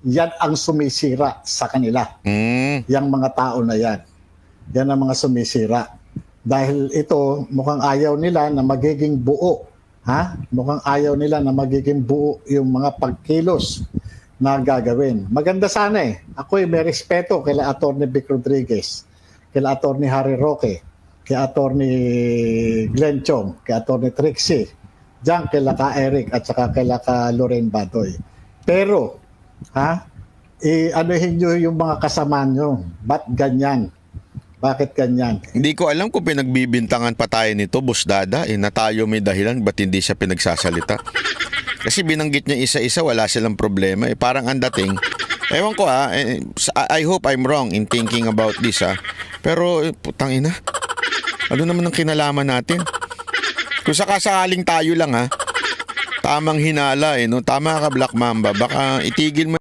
yan ang sumisira sa kanila. Yang mga tao na yan. Yan ang mga sumisira. Dahil ito, mukhang ayaw nila na magiging buo. Mukhang ayaw nila na magiging buo yung mga pagkilos na gagawin. Maganda sana eh. Ako may respeto kay Atty. Vic Rodriguez, kay Atty. Harry Roque, kay Atty. Glenn Chong, kay Atty. Trixie, diyan kay Ka Eric at saka kay Ka Loren Batoy. Pero, anuhin nyo yung mga kasama nyo. Ba't ganyan? Bakit ganyan? Hindi ko alam kung pinagbibintangan pa tayo nito, Boss Dada. Na tayo may dahilan, ba't hindi siya pinagsasalita? Kasi binanggit niya isa-isa, wala silang problema. Parang ang dating. Ewan ko I hope I'm wrong in thinking about this Pero putang ina. Ano naman ang kinalaman natin? Kung sakasakaling tayo lang tamang hinala no? Tama ka, Black Mamba. Baka itigil mo